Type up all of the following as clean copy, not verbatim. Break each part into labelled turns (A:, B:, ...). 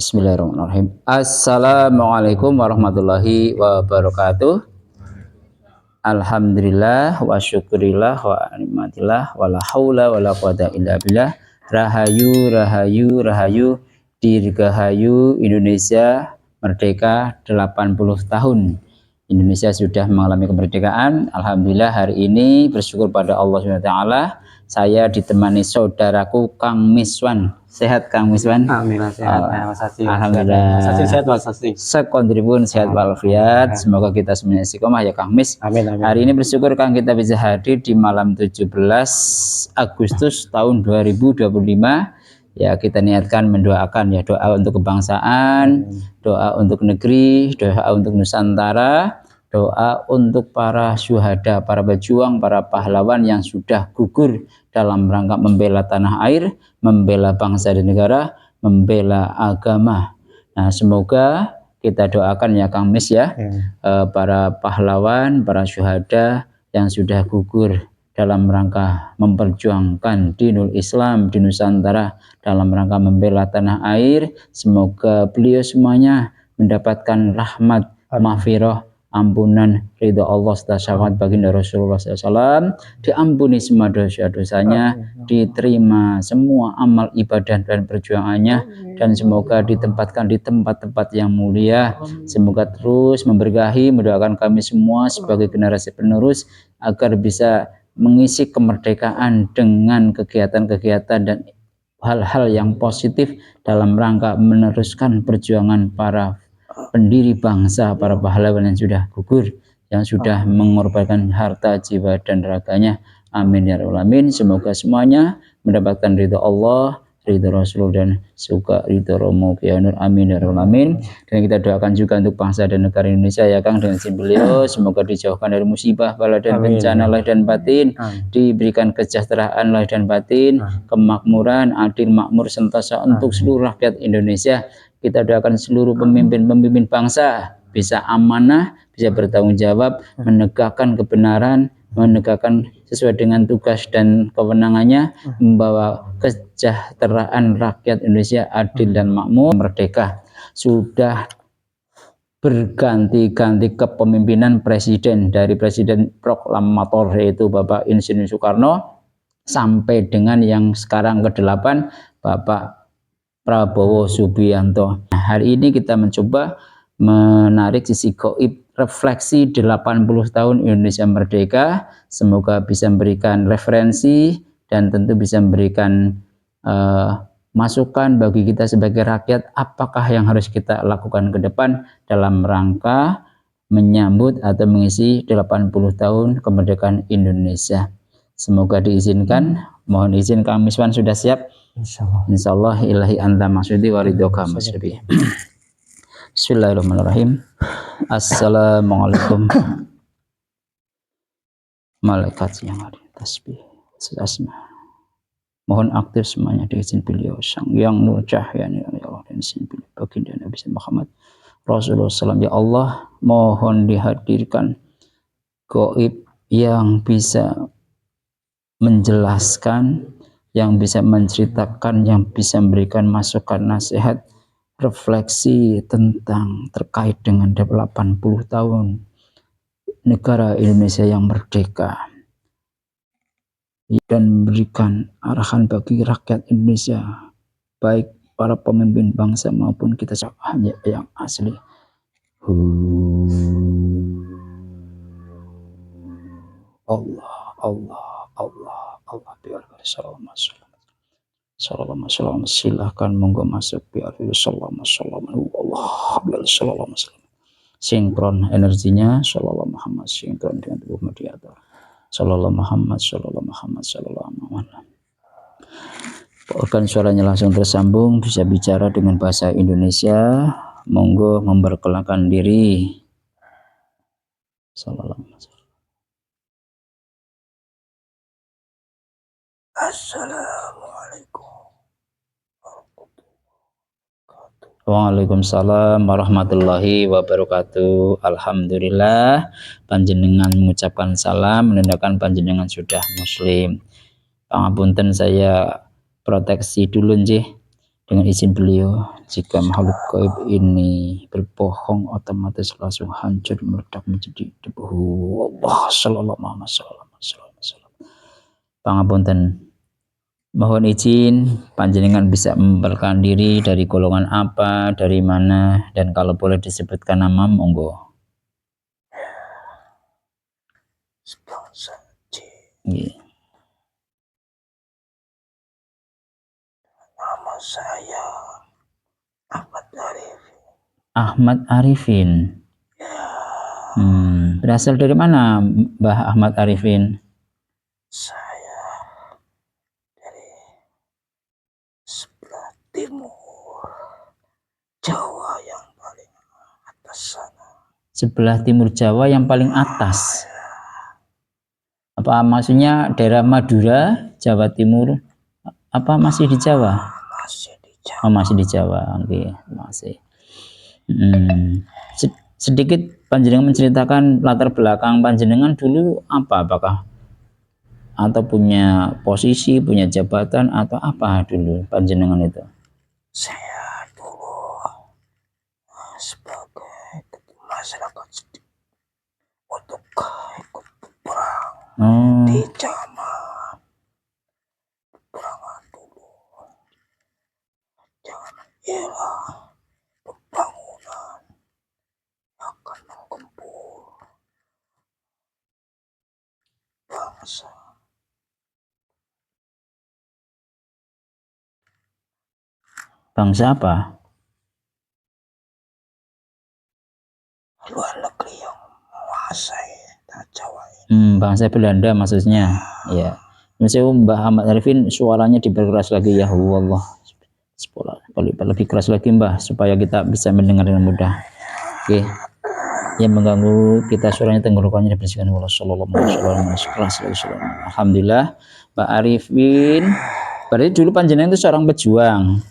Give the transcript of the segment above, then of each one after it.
A: Bismillahirrahmanirrahim. Assalamualaikum warahmatullahi wabarakatuh. Alhamdulillah wa syukurillah wa nikmatillah wa la haula wa la quwata illa billah. Rahayu rahayu rahayu dirgahayu Indonesia merdeka 80 tahun. Indonesia sudah mengalami kemerdekaan. Alhamdulillah hari ini bersyukur pada Allah SWT. Saya ditemani saudaraku Kang Miswan. Sehat Kang Miswan?
B: Alhamdulillah sehat.
A: Alhamdulillah.
B: Sehat Mas Sasti.
A: Sekontribun sehat walafiat. Semoga kita semuanya istiqomah ya Kang Mis.
B: Amin, amin.
A: Hari ini bersyukur Kang kita bisa hadir di malam 17 Agustus tahun 2025. Ya kita niatkan mendoakan ya, doa untuk kebangsaan, doa untuk negeri, doa untuk Nusantara, doa untuk para syuhada, para pejuang, para pahlawan yang sudah gugur dalam rangka membela tanah air, membela bangsa dan negara, membela agama. Nah semoga kita doakan ya Kang Mis ya, para pahlawan, para syuhada yang sudah gugur dalam rangka memperjuangkan dinul Islam di Nusantara, dalam rangka membela tanah air. Semoga beliau semuanya mendapatkan rahmat, maghfirah, ampunan, ridha Allah serta syafaat baginda Rasulullah SAW, diampuni semua dosa-dosanya, diterima semua amal ibadah dan perjuangannya, dan semoga ditempatkan di tempat-tempat yang mulia. Semoga terus memberkahi, mendoakan kami semua sebagai generasi penerus agar bisa mengisi kemerdekaan dengan kegiatan-kegiatan dan hal-hal yang positif dalam rangka meneruskan perjuangan para pendiri bangsa, para pahlawan yang sudah gugur, yang sudah mengorbankan harta, jiwa, dan raganya. Amin ya rabbal alamin. Semoga semuanya mendapatkan ridha Allah, ridha Rasul, dan suka ridha Romo Kianur. Amin ya rabbal alamin. Dan kita doakan juga untuk bangsa dan negara Indonesia ya Kang, dengan izin beliau semoga dijauhkan dari musibah, bala dan bencana lahir dan batin, diberikan kesejahteraan lahir dan batin, kemakmuran, adil, makmur, sentosa untuk seluruh rakyat Indonesia. Kita doakan seluruh pemimpin bangsa bisa amanah, bisa bertanggung jawab, menegakkan kebenaran, menegakkan sesuai dengan tugas dan kewenangannya, membawa kesejahteraan rakyat Indonesia adil dan makmur, merdeka. Sudah berganti-ganti kepemimpinan presiden, dari presiden proklamator yaitu Bapak Insinyur Soekarno sampai dengan yang sekarang ke-8 Bapak Prabowo Subianto. Nah, hari ini kita mencoba menarik sisi gaib refleksi 80 tahun Indonesia merdeka. Semoga bisa memberikan referensi dan tentu bisa memberikan masukan bagi kita sebagai rakyat, apakah yang harus kita lakukan ke depan dalam rangka menyambut atau mengisi 80 tahun kemerdekaan Indonesia. Semoga diizinkan. Mohon izin Kang Miswan sudah siap? Insyaallah ilahi anta maksudi waridhoka maksudi. Bismillahirrahmanirrahim. Assalamualaikum. Malaikat yang ada tasbih asma. Mohon aktif semuanya diizin beliau Sang Yang Nur Cahyani ya Allah, dan izin beliau baginda Nabi Muhammad Rasulullah SAW. Ya Allah, mohon dihadirkan gaib yang bisa menjelaskan, yang bisa menceritakan, yang bisa memberikan masukan, nasihat, refleksi tentang terkait dengan 80 tahun negara Indonesia yang merdeka, dan memberikan arahan bagi rakyat Indonesia, baik para pemimpin bangsa maupun kita hanya yang asli. Allah, Allah, Allah, Allah, biar Salam, silahkan monggo masuk biar salam, Allah, biar salam. Sinkron energinya, sallallahu Muhammad, sinkron dengan tubuh mediator, sallallahu Muhammad, sallallahu Muhammad, sallallahu Muhammad. Organ suaranya langsung tersambung, bisa bicara dengan bahasa Indonesia. Monggo memperkenalkan diri. Sallallahu Muhammad. Assalamualaikum. Waalaikumsalam warahmatullahi wabarakatuh. Alhamdulillah, panjenengan mengucapkan salam, menandakan panjenengan sudah muslim. Pangapunten saya proteksi dulu nggih dengan izin beliau, jika makhluk gaib ini berbohong, otomatis langsung hancur meledak menjadi debu. Allah sallallahu alaihi wasallam. Pangapunten, mohon izin panjenengan bisa memperkenalkan diri, dari golongan apa, dari mana, dan kalau boleh disebutkan nama, monggo. Yeah.
B: Nama saya Ahmad Arifin.
A: Ahmad Arifin. Berasal dari mana Mbah Ahmad Arifin?
B: Saya dari sebelah timur Jawa yang paling atas sana.
A: Sebelah timur Jawa yang paling atas. Apa maksudnya daerah Madura, Jawa Timur? Apa masih di Jawa?
B: Masih di Jawa.
A: Oh, masih di Jawa. Oke, masih. Sedikit panjenengan menceritakan latar belakang panjenengan dulu apa? Apakah atau punya posisi, punya jabatan atau apa dulu panjenengan itu?
B: Saya dulu sebagai masyarakat untuk ikut perang di zaman peperangan dulu. Jangan ialah pembangunan akan menggempur bangsa.
A: Bangsa apa?
B: Luar negeri yang menguasai tanah Jawa ini.
A: Bangsa Belanda maksudnya. Ya. Misalnya Mbah Ahmad Arifin suaranya diperkeras lagi ya Allah. Lebih keras lagi Mbah supaya kita bisa mendengar dengan mudah. Oke. Yang mengganggu kita suaranya tenggorokannya dibersihkan Allah sallallahu alaihi wasallam. Alhamdulillah Mbak Arifin. Berarti dulu panjenengan itu seorang pejuang.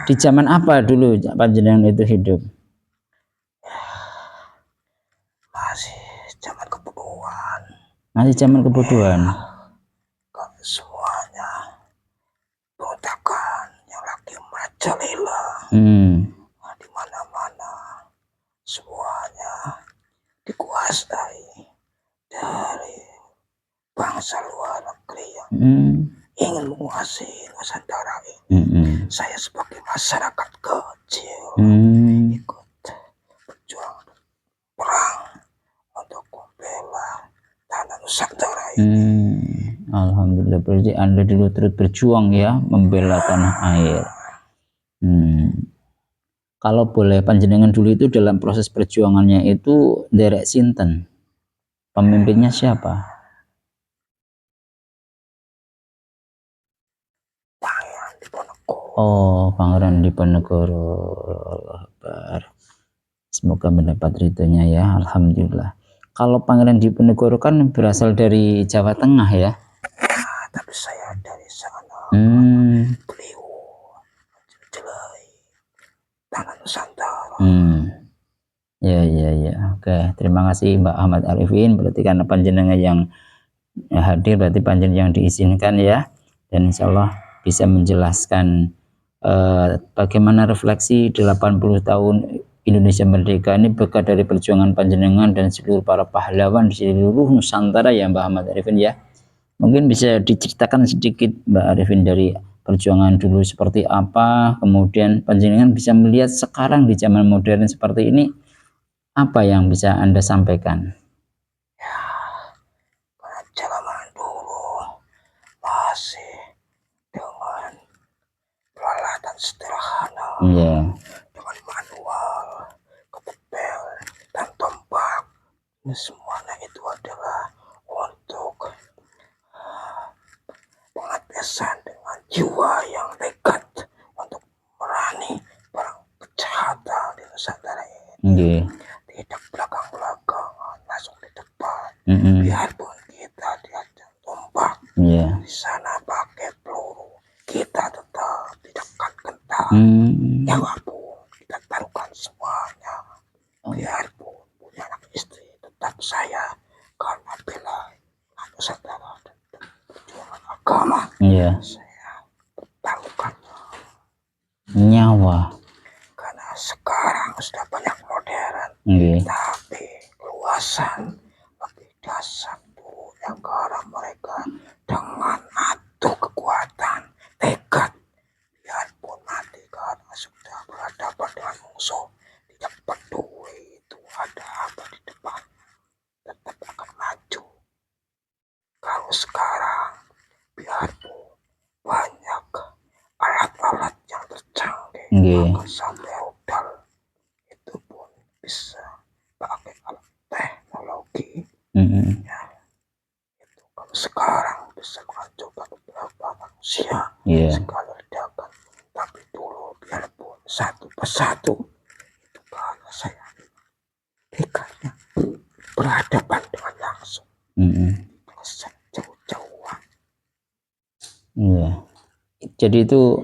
A: Di zaman apa dulu panjenengan itu hidup?
B: Masih zaman kebodohan.
A: Masih zaman kebodohan.
B: Kalau semuanya berontakan yang lagi merajalela. Di mana-mana semuanya dikuasai dari bangsa luar negeri yang ingin menguasai Nusantara ini. Saya sebagai masyarakat kecil ikut berjuang perang untuk membela tanah Nusantara ini.
A: Alhamdulillah, berarti Anda dulu terus berjuang ya membela tanah air. Kalau boleh panjenengan dulu itu dalam proses perjuangannya itu derek sinten? Pemimpinnya siapa?
B: Pangeran Diponegoro.
A: Oh, Pangeran Diponegoro. Semoga mendapat ridhonya ya. Alhamdulillah. Kalau Pangeran Diponegoro kan berasal dari Jawa Tengah ya.
B: Tapi saya dari sana. Beliau menjelai tanah Nusantara.
A: Ya. Oke, terima kasih Mbak Ahmad Arifin. Berarti karena panjenengan yang hadir, berarti panjenengan yang diizinkan ya. Dan insya Allah bisa menjelaskan bagaimana refleksi 80 tahun Indonesia Merdeka ini berkat dari perjuangan panjenengan dan seluruh para pahlawan di seluruh Nusantara ya Mbak Ahmad Arifin ya. Mungkin bisa diceritakan sedikit Mbak Arifin dari perjuangan dulu seperti apa, kemudian panjenengan bisa melihat sekarang di zaman modern seperti ini, apa yang bisa Anda sampaikan?
B: Ya, zaman dulu masih dengan peralatan sederhana. Dengan manual, kepel, dan tombak. Ini semuanya itu adalah untuk pengetesan dengan jiwa yang nekat untuk merani perang kejahatan di Nusantara ini. Tidak belakang-belakangan, langsung di depan. Biarpun kita diajak tombak, di sana pakai peluru, kita tetap di dekat kentang. Jawabpun kita taruhkan semuanya. Biarpun punya anak istri, tetap saya karena bela Nusantara dan perjuangan agama. Saya taruhkan.
A: nyawa.
B: Karena sekarang sudah banyak modern,
A: Nggih.
B: tapi luasan lebih dasar dulu negara mereka dengan adu kekuatan, tekad, biarpun mati karena sudah berhadapan dengan musuh, tidak peduli itu ada apa di depan, tetap akan maju. Kalau sekarang biarpun banyak alat-alat yang tercanggih,
A: Nggih.
B: maka sampai rudal itu pun bisa pakai alat teknologi. Ya, itu kalau sekarang bisa menghancurkan beberapa manusia sekali ledakan, tapi dulu biarpun satu persatu itu karena saya tekadnya berhadapan dengan langsung, jauh-jauhan.
A: Iya. Jadi itu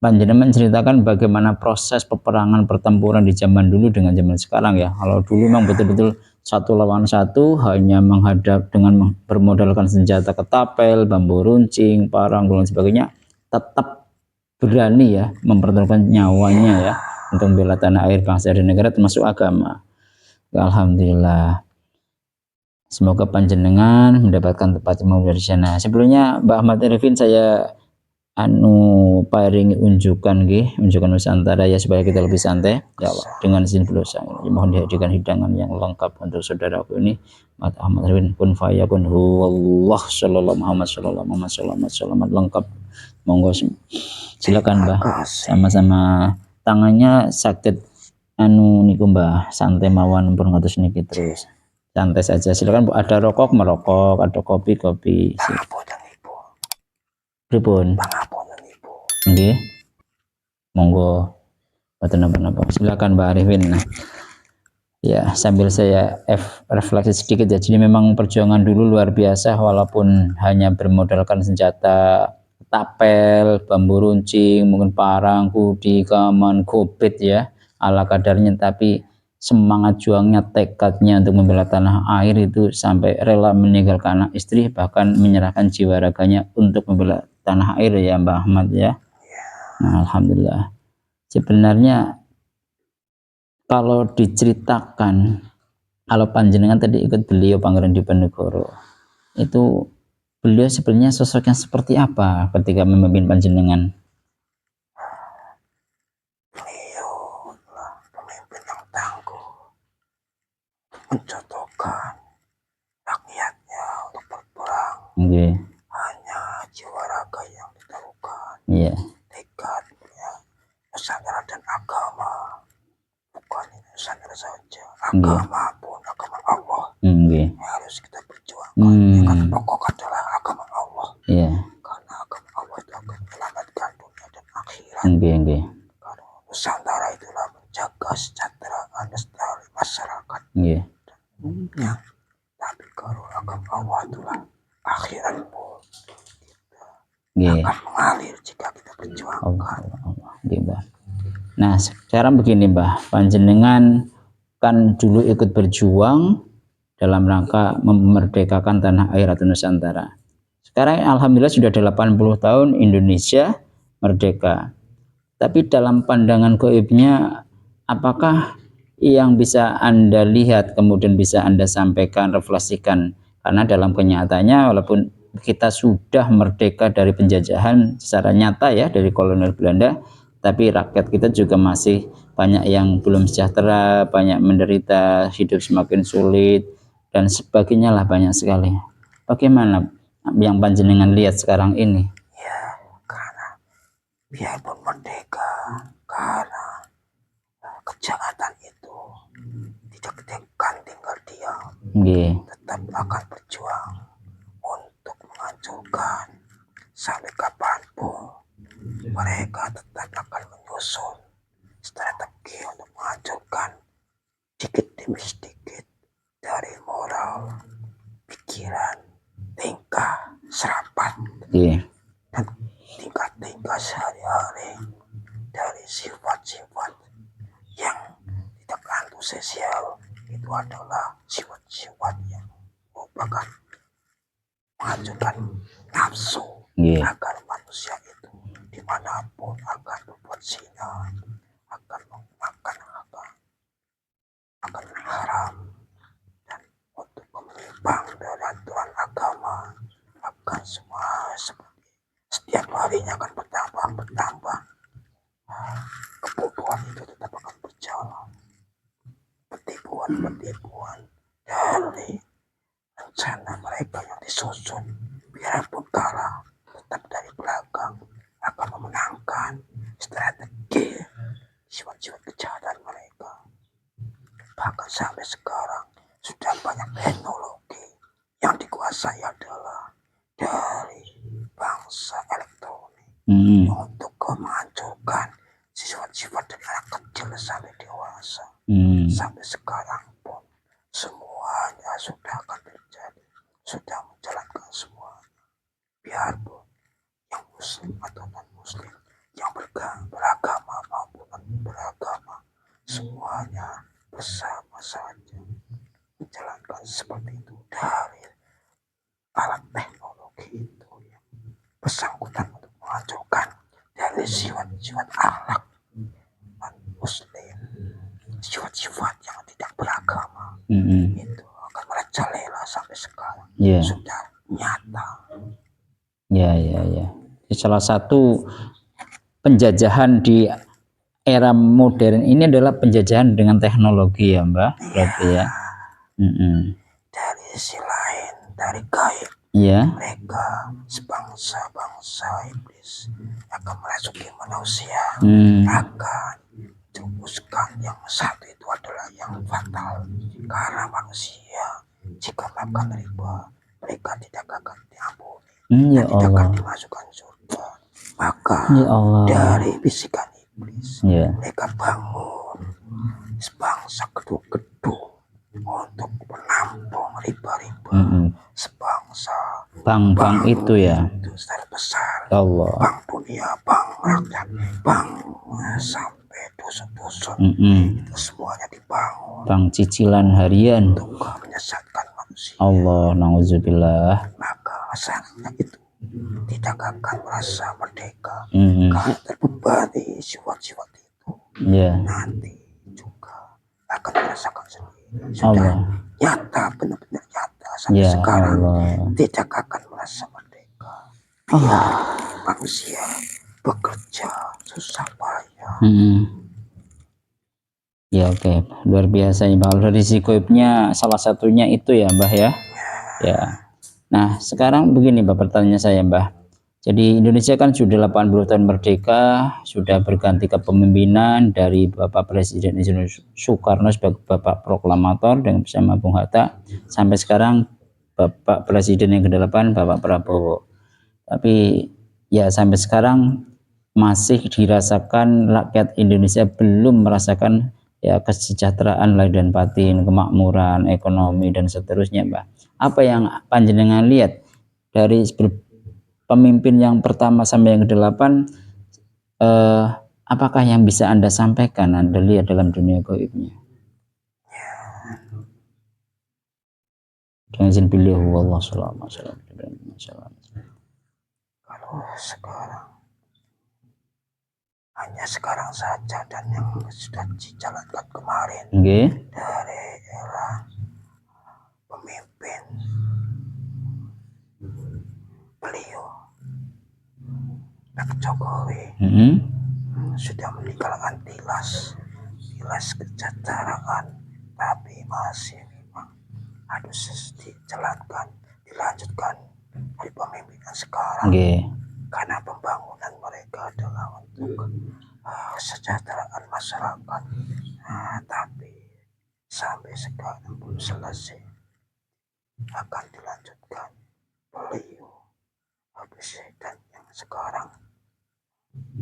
A: panjenengan menceritakan bagaimana proses peperangan pertempuran di zaman dulu dengan zaman sekarang ya. Kalau dulu memang betul-betul satu lawan satu, hanya menghadap dengan bermodalkan senjata ketapel, bambu runcing, parang dan sebagainya, tetap berani ya mempertaruhkan nyawanya ya untuk membela tanah air, bangsa dan negara termasuk agama. Alhamdulillah. Semoga panjenengan mendapatkan tempat yang mulia di sana. Sebelumnya Mbak Ahmad Arifin saya paring unjukan Nusantara ya supaya kita lebih santai ya Allah. Dengan izin beliau mohon dihadirkan hidangan yang lengkap untuk saudaraku ini Ahmad Arifin kun fayakun huwallah sallallahu Muhammad sallallahu Muhammad sallallahu lengkap. Monggo silakan Mbah, sama-sama. Tangannya sakit niku Mbah, santai mawon pun ngatus niki terus santai saja, silakan Bu. Ada rokok merokok, ada kopi pripun? Nggih. Monggo. Mboten napa-napa. Silakan Mbak Arifin. Nah, ya, sambil saya refleksi sedikit ya. Jadi memang perjuangan dulu luar biasa walaupun hanya bermodalkan senjata tapel, bambu runcing, mungkin parang, kudi, kaman, gobet ya, ala kadarnya, tapi semangat juangnya, tekadnya untuk membela tanah air itu sampai rela meninggalkan anak istri, bahkan menyerahkan jiwa raganya untuk membela tanah air ya Mbak Ahmad ya. Nah, alhamdulillah. Sebenarnya kalau diceritakan, kalau panjenengan tadi ikut beliau Pangeran Diponegoro, itu beliau sebenarnya sosoknya seperti apa ketika memimpin panjenengan?
B: Beliau adalah pemimpin yang tangguh, mencontohkan rakyatnya untuk berperang. Hanya jiwa raga yang ditaruhkan. Tekadnya Nusantara dan agama, bukan Nusantara saja, agama pun agama Allah harus kita perjuangkan. Yang pokok adalah agama Allah. Karena agama Allah itu akan menyelamatkan dunia dan akhirat. Karena Nusantara itulah menjaga kesejahteraan lestari masyarakat. Tapi kalau agama Allah itulah akhirat pun kita akan mengalir jika kita perjuangkan.
A: Nah, sekarang begini Mbah, panjenengan kan dulu ikut berjuang dalam rangka memerdekakan tanah air atau Nusantara. Sekarang alhamdulillah sudah 80 tahun Indonesia merdeka. Tapi dalam pandangan gaibnya, apakah yang bisa Anda lihat kemudian bisa Anda sampaikan, refleksikan? Karena dalam kenyataannya walaupun kita sudah merdeka dari penjajahan secara nyata ya dari kolonial Belanda, tapi rakyat kita juga masih banyak yang belum sejahtera, banyak menderita, hidup semakin sulit dan sebagainya lah, banyak sekali. Bagaimana yang panjenengan lihat sekarang ini?
B: Ya, karena biarpun merdeka, karena kejahatan itu tidak akan tinggal diam, tetap akan berjuang untuk menghancurkan. Sampai kapanpun mereka tetap akan menyusun strategi untuk menghancurkan sedikit demi sedikit dari moral, pikiran, tingkah, serapat, dan tingkah-tingkah sehari-hari, dari sifat-sifat yang tidak antusial. Itu adalah sifat-sifat yang merupakan menghancurkan nafsu, agar manusia itu dimanapun akan berbuat zina, akan memakan akan haram, dan untuk menyimpang dari aturan agama akan semua seperti setiap harinya akan bertambah. Kebodohan itu tetap akan berjalan. Penipuan dari rencana mereka yang disusun, biarpun kalah, tetap dari belakang akan memenangkan strategi sifat-sifat kejahatan mereka. Bahkan sampai sekarang sudah banyak teknologi yang dikuasai adalah dari bangsa elektronik untuk menghancurkan sifat-sifat dari anak kecil sampai dewasa. Sampai sekarang pun semuanya sudah akan terjadi, sudah menjalankan semuanya. Biarpun yang muslim atau non muslim, yang beragama maupun non beragama, semuanya bersama saja menjalankan seperti itu dari alat teknologi itu yang bersangkutan untuk menghancurkan dari sifat-sifat akhlak non muslim, sifat-sifat yang tidak beragama. Itu akan merajalela sampai sekarang. Sudah nyata.
A: Ya. Salah satu penjajahan di era modern ini adalah penjajahan dengan teknologi ya Mbak, berarti ya.
B: Dari sisi lain, dari gaib, mereka sebangsa-bangsa iblis akan merasuki manusia, akan merumuskan yang satu itu adalah yang fatal, karena manusia jika makan riba mereka tidak akan diampuni dan tidak akan dimasukkan surga. Maka dari bisikan iblis mereka bangun sebangsa gedung-gedung untuk menampung riba-riba, sebangsa
A: bank itu ya,
B: itu besar,
A: Allah.
B: Bank dunia, bank rakyat, bank sampai dusun-dusun, itu semuanya dibangun,
A: bank cicilan harian
B: untuk menyesatkan manusia.
A: Allah, na'udzubillah.
B: Maka masyarakat itu tidak akan merasa merdeka karena terbebani sifat-sifat itu. Nanti juga akan merasakan sendiri. Sudah nyata, benar-benar nyata sampai sekarang. Tidak akan merasa merdeka. Biar manusia bekerja susah payah.
A: Ya oke, luar biasa ya Mbak. Dari goibnya salah satunya itu ya Mbah ya. Nah sekarang begini Mbak, pertanyaan saya Mbah. Jadi Indonesia kan sudah 80 tahun merdeka, sudah berganti kepemimpinan dari Bapak Presiden Soekarno sebagai Bapak Proklamator dengan bersama Bung Hatta, sampai sekarang Bapak Presiden yang ke-8 Bapak Prabowo. Tapi ya sampai sekarang masih dirasakan rakyat Indonesia belum merasakan ya kesejahteraan lahir dan batin, kemakmuran, ekonomi dan seterusnya Mbak. Apa yang panjenengan lihat dari pemimpin yang pertama sampai yang ke-8, apakah yang bisa Anda sampaikan, Anda lihat dalam dunia gaibnya? Dengan izin beliau, wallahu a'lam.
B: Kalau sekarang, hanya sekarang saja, dan yang sudah dijalankan kemarin dari era pemimpin beliau Pak Jokowi sudah meninggalkan tilas kesejahteraan, tapi masih memang harus dilanjutkan di pemimpinan sekarang. Karena pembangunan mereka adalah untuk kesejahteraan masyarakat, tapi sampai sekarang belum selesai. Akan dilanjutkan beliau presiden yang sekarang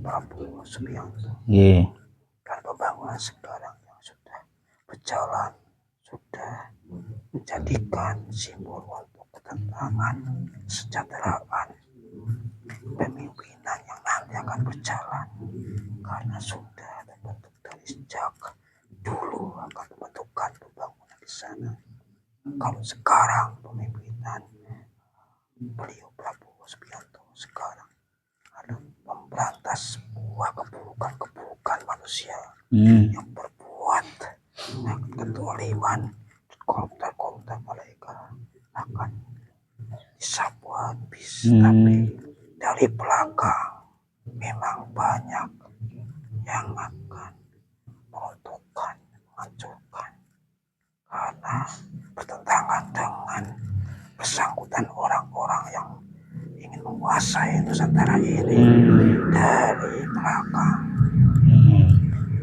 B: Prabowo Subianto. Dan pembangunan sekarang yang sudah berjalan sudah menjadikan simbol untuk ketentraman, kesejahteraan, pemimpinan yang nanti akan berjalan, karena sudah terbentuk dari sejak dulu akan membentukkan pembangunan di sana. Kalau sekarang pemimpinan beliau Prabowo Subianto sekarang memberantas sebuah keburukan manusia yang berbuat kedoliman, koruptor mereka akan disapu habis. Tapi dari belakang memang banyak yang akan meruntuhkan, menghancurkan, karena bertentangan dengan bersangkutan orang-orang yang ingin menguasai Nusantara ini dari belakang.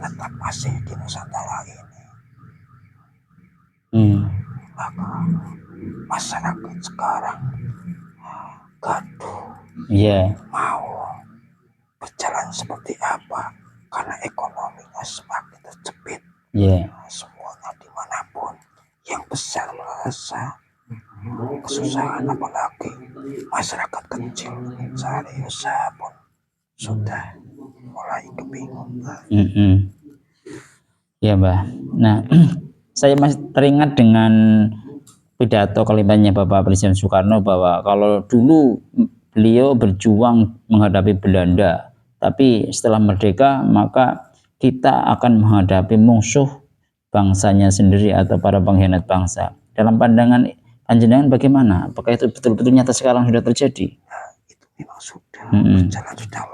B: Tetap masih di Nusantara ini. Maka masyarakat sekarang gaduh, mau berjalan seperti apa, karena ekonominya semakin terjepit. Semuanya dimanapun yang besar merasa kesusahan, apalagi masyarakat kecil mencari usaha pun sudah mulai kebingungan.
A: Ya Mbah. Nah, saya masih teringat dengan pidato kalimatnya Bapak Presiden Soekarno bahwa kalau dulu beliau berjuang menghadapi Belanda, tapi setelah merdeka maka kita akan menghadapi musuh bangsanya sendiri atau para pengkhianat bangsa. Dalam pandangan panjenengan bagaimana? Apakah itu betul-betul nyata sekarang sudah terjadi?
B: Nah, itu memang sudah berjalan sudah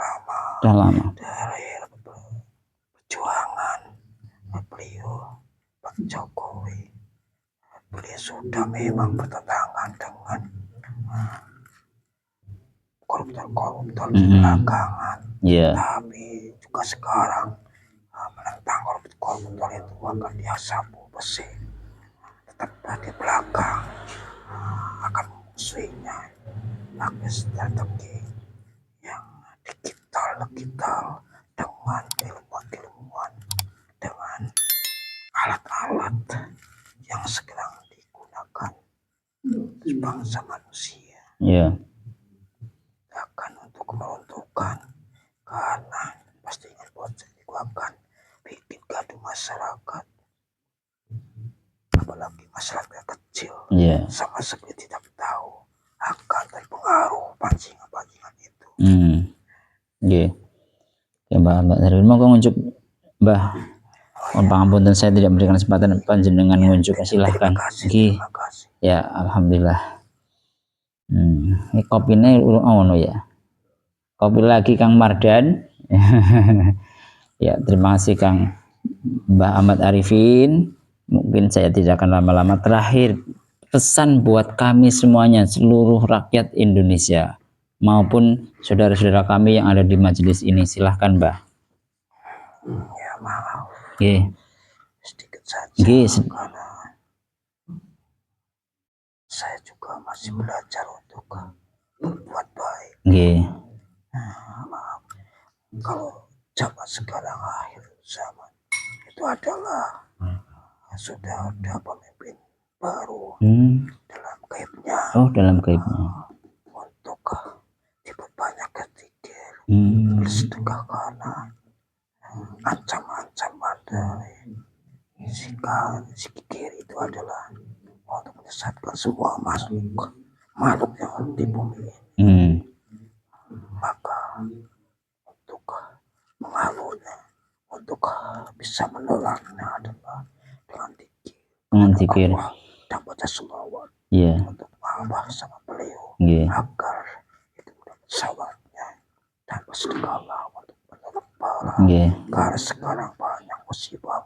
B: lama. Dari perjuangan beliau, Pak Jokowi, beliau sudah memang bertentangan dengan koruptor di belakangan. Tapi juga sekarang menentang koruptor itu akan disapu besi. Tetap di belakang akan memusuhinya. Pakai strategi yang digital dengan ilmuwan, dengan alat-alat yang sedang digunakan bangsa manusia. Akan untuk meruntuhkan, karena pasti ingin buat itu akan bikin gaduh masyarakat, apalagi masyarakat kecil sama sekali tidak tahu akan terpengaruh pancingan itu.
A: Ya Mbak Darwin, mau ngunjuk Mbah. Pangapunten saya tidak memberikan kesempatan panjenengan ngunjuk, silahkan.
B: Terima kasih.
A: Ya alhamdulillah. Ini kopinya ya. Kopi lagi Kang Mardan. Ya terima kasih Kang Mbah Ahmad Arifin. Mungkin saya tidak akan lama-lama. Terakhir pesan buat kami semuanya, seluruh rakyat Indonesia maupun saudara-saudara kami yang ada di majelis ini, silahkan Mbah.
B: Ya maaf. Sedikit saja. Karena saya juga masih belajar untuk berbuat baik. Maaf. Kalau zaman sekarang, akhir zaman itu adalah sudah ada pemimpin baru dalam gaibnya.
A: Dalam gaibnya.
B: Untuk diperbanyak ketikir, bersedekah, karena ancaman dari si kiri itu adalah untuk menyesatkan semua makhluk yang di bumi ini. Maka untuk menghalunya, untuk bisa menolaknya adalah dengan zikir dan baca selawat untuk Allah sama beliau, agar itu mendapat sawatnya, dan bersedekahlah untuk menolong para. Karena sekarang banyak musibah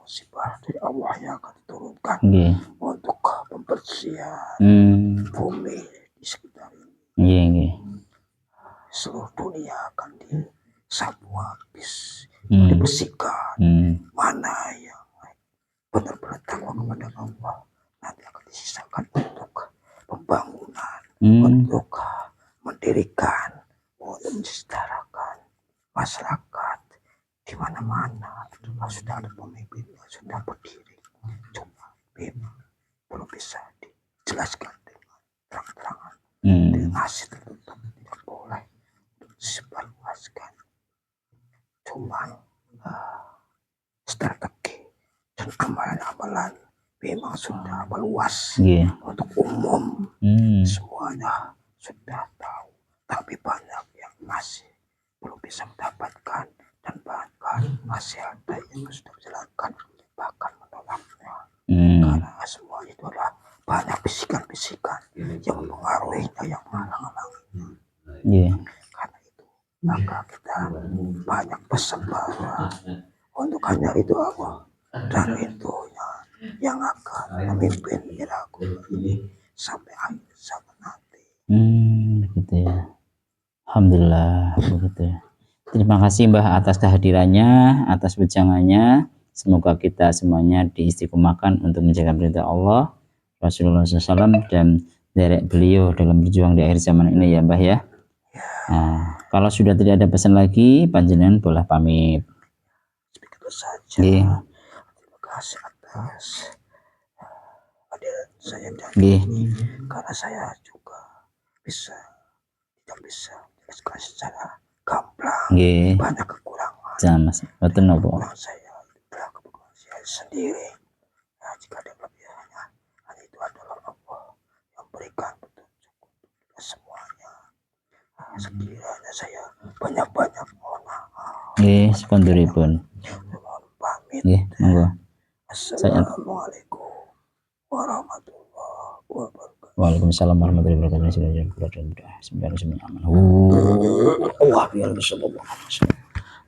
B: dari Allah yang akan diturunkan untuk pembersihan bumi di sekitar ini. Seluruh dunia akan disapu habis, dibersihkan. Mana yang benar-benar takwa kepada Allah nanti akan disisakan untuk pembangunan, untuk mendirikan, untuk mensejahterakan masyarakat di mana-mana. Sudah ada pemimpin yang sudah berdiri, cuma memang belum bisa dijelaskan dengan terang-terangan, dengan hasil tertutup, tidak boleh disebarluaskan. Cuma strategi dan amalan-amalan memang sudah meluas untuk umum. Semuanya sudah tahu, tapi banyak yang masih belum bisa mendapatkan dan bahkan nasihat yang sudah dijalankan bahkan menolaknya. Karena semua itu adalah banyak bisikan-bisikan yang mempengaruhinya, yang menghalang-halanginya. Karena itu maka kita banyak bersabar untuk hanya itu Allah dan itunya yang akan memimpin iraku ini sampai akhir zaman nanti.
A: Begitu ya. Alhamdulillah begitu ya. Terima kasih Mbah atas kehadirannya, atas wejangannya. Semoga kita semuanya diistiqomahkan untuk menjaga perintah Allah, Rasulullah SAW, dan derek beliau dalam berjuang di akhir zaman ini ya Mbah ya. Nah, kalau sudah tidak ada pesan lagi, panjenengan boleh pamit.
B: Begitu saja. Terima kasih atas hadirat saya dan ini, karena saya juga tidak bisa menjelaskan secara gamblang. Banyak kekurangan.
A: Jangan mas, betul nopo.
B: Saya adalah kekurangan saya sendiri. Nah, jika ada kelebihannya, hanya itu adalah Allah yang berikan petunjuk untuk kita semuanya. Nah, sekiranya saya banyak-banyak mohon maaf.
A: Seponduripun.
B: Mohon pamit.
A: Monggo.
B: Assalamualaikum warahmatullahi wabarakatuh.
A: Waalaikumsalam warahmatullahi wabarakatuh.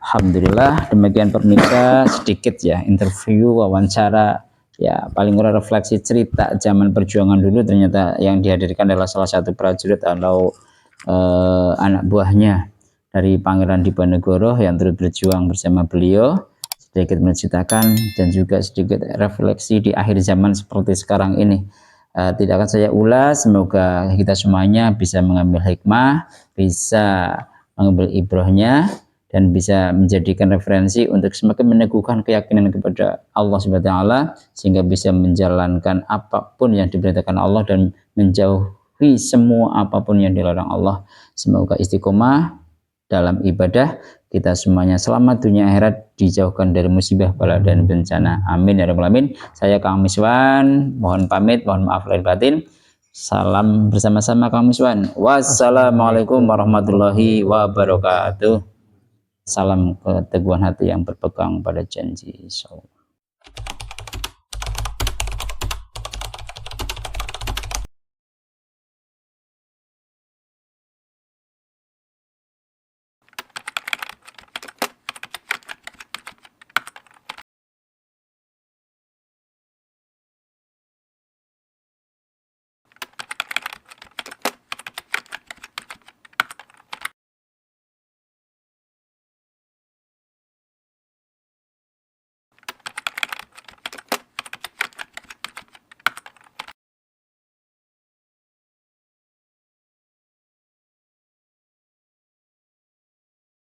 A: Alhamdulillah, demikian pemirsa, sedikit ya interview, wawancara, ya paling kurang refleksi cerita zaman perjuangan dulu. Ternyata yang dihadirkan adalah salah satu prajurit atau anak buahnya dari Pangeran Diponegoro yang turut berjuang bersama beliau. Sedikit menceritakan dan juga sedikit refleksi di akhir zaman seperti sekarang ini. Tidak akan saya ulas, semoga kita semuanya bisa mengambil hikmah, bisa mengambil ibrahnya, dan bisa menjadikan referensi untuk semakin meneguhkan keyakinan kepada Allah SWT, sehingga bisa menjalankan apapun yang diperintahkan Allah dan menjauhi semua apapun yang dilarang Allah. Semoga istiqomah dalam ibadah, kita semuanya selamat dunia akhirat, dijauhkan dari musibah, bala dan bencana. Amin ya rabbal alamin. Saya Kang Miswan, mohon pamit, mohon maaf lahir batin. Salam bersama-sama Kang Miswan. Wassalamualaikum warahmatullahi wabarakatuh. Salam keteguhan hati yang berpegang pada janji.